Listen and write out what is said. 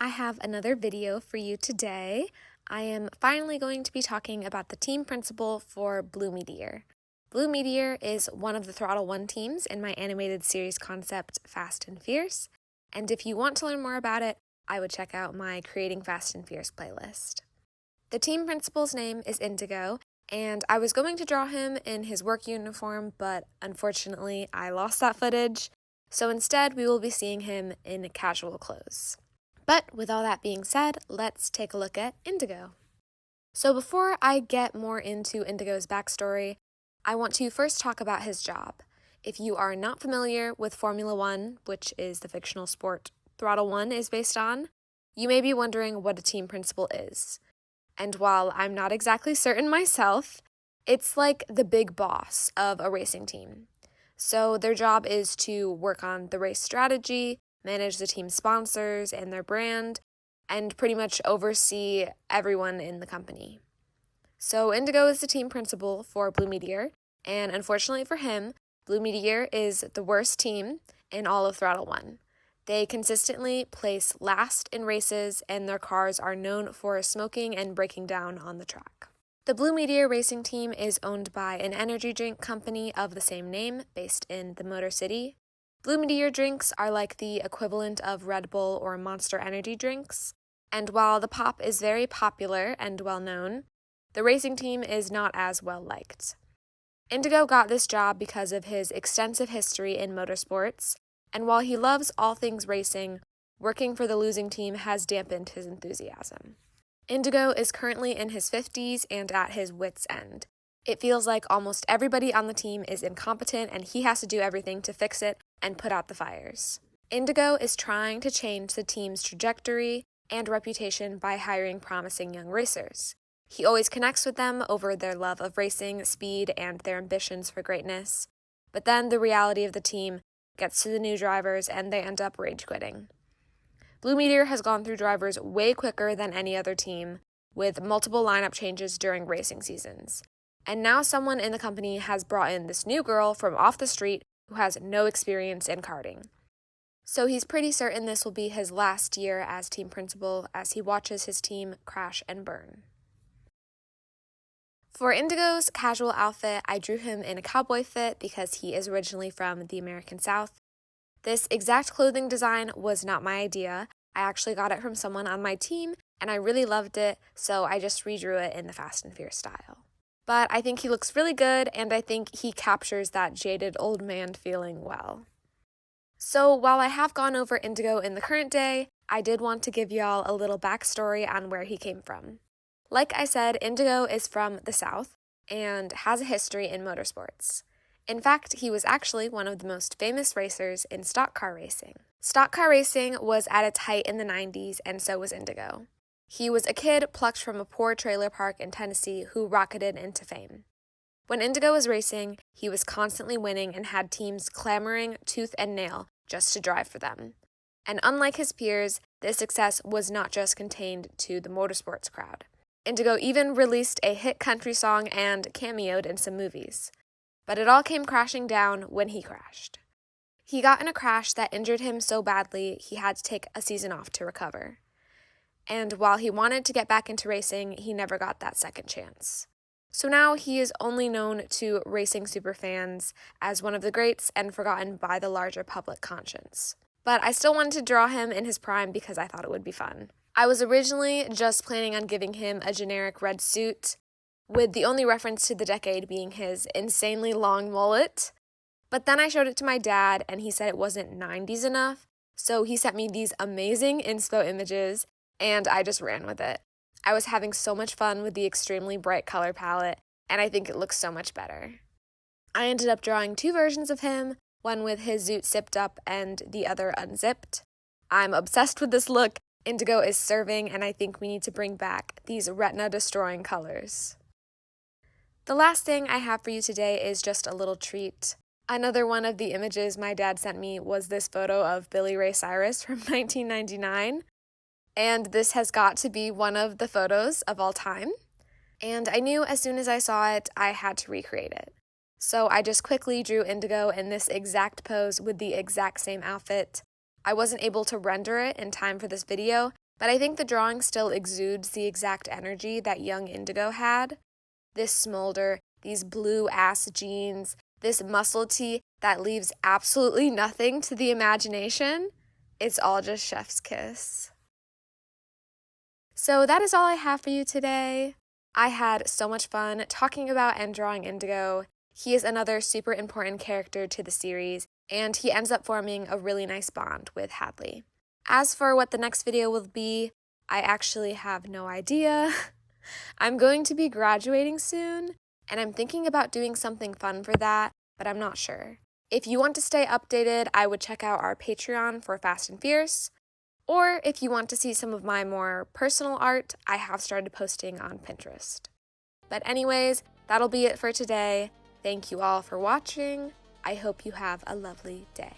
I have another video for you today. I am finally going to be talking about the team principal for Blue Meteor. Blue Meteor is one of the Throttle 1 teams in my animated series concept Fast and Fierce, and if you want to learn more about it, I would check out my Creating Fast and Fierce playlist. The team principal's name is Indigo, and I was going to draw him in his work uniform, but unfortunately I lost that footage, so instead we will be seeing him in casual clothes. But with all that being said, let's take a look at Indigo. So before I get more into Indigo's backstory, I want to first talk about his job. If you are not familiar with Formula One, which is the fictional sport Throttle 1 is based on, you may be wondering what a team principal is. And while I'm not exactly certain myself, it's like the big boss of a racing team. So their job is to work on the race strategy, manage the team sponsors and their brand, and pretty much oversee everyone in the company. So Indigo is the team principal for Blue Meteor, and unfortunately for him, Blue Meteor is the worst team in all of Throttle 1. They consistently place last in races, and their cars are known for smoking and breaking down on the track. The Blue Meteor racing team is owned by an energy drink company of the same name, based in the Motor City. Blue Meteor drinks are like the equivalent of Red Bull or Monster energy drinks, and while the pop is very popular and well known, the racing team is not as well liked. Indigo got this job because of his extensive history in motorsports, and while he loves all things racing, working for the losing team has dampened his enthusiasm. Indigo is currently in his 50s and at his wits' end. It feels like almost everybody on the team is incompetent and he has to do everything to fix it and put out the fires. Indigo is trying to change the team's trajectory and reputation by hiring promising young racers. He always connects with them over their love of racing, speed, and their ambitions for greatness. But then the reality of the team gets to the new drivers and they end up rage quitting. Blue Meteor has gone through drivers way quicker than any other team, with multiple lineup changes during racing seasons. And now someone in the company has brought in this new girl from off the street who has no experience in karting. So he's pretty certain this will be his last year as team principal as he watches his team crash and burn. For Indigo's casual outfit, I drew him in a cowboy fit because he is originally from the American South. This exact clothing design was not my idea. I actually got it from someone on my team, and I really loved it, so I just redrew it in the Fast and Fierce style. But I think he looks really good, and I think he captures that jaded old man feeling well. So while I have gone over Indigo in the current day, I did want to give y'all a little backstory on where he came from. Like I said, Indigo is from the South and has a history in motorsports. In fact, he was actually one of the most famous racers in stock car racing. Stock car racing was at its height in the 90s, and so was Indigo. He was a kid plucked from a poor trailer park in Tennessee who rocketed into fame. When Indigo was racing, he was constantly winning and had teams clamoring tooth and nail just to drive for them. And unlike his peers, this success was not just contained to the motorsports crowd. Indigo even released a hit country song and cameoed in some movies. But it all came crashing down when he crashed. He got in a crash that injured him so badly he had to take a season off to recover. And while he wanted to get back into racing, he never got that second chance. So now he is only known to racing superfans as one of the greats and forgotten by the larger public conscience. But I still wanted to draw him in his prime because I thought it would be fun. I was originally just planning on giving him a generic red suit, with the only reference to the decade being his insanely long mullet. But then I showed it to my dad and he said it wasn't 90s enough, so he sent me these amazing inspo images and I just ran with it. I was having so much fun with the extremely bright color palette, and I think it looks so much better. I ended up drawing two versions of him, one with his zoot zipped up and the other unzipped. I'm obsessed with this look. Indigo is serving, and I think we need to bring back these retina-destroying colors. The last thing I have for you today is just a little treat. Another one of the images my dad sent me was this photo of Billy Ray Cyrus from 1999. And this has got to be one of the photos of all time. And I knew as soon as I saw it, I had to recreate it. So I just quickly drew Indigo in this exact pose with the exact same outfit. I wasn't able to render it in time for this video, but I think the drawing still exudes the exact energy that young Indigo had. This smolder, these blue-ass jeans, this muscle tee that leaves absolutely nothing to the imagination. It's all just chef's kiss. So that is all I have for you today. I had so much fun talking about and drawing Indigo. He is another super important character to the series, and he ends up forming a really nice bond with Hadley. As for what the next video will be, I actually have no idea. I'm going to be graduating soon, and I'm thinking about doing something fun for that, but I'm not sure. If you want to stay updated, I would check out our Patreon for Fast and Fierce, or if you want to see some of my more personal art, I have started posting on Pinterest. But anyways, that'll be it for today. Thank you all for watching. I hope you have a lovely day.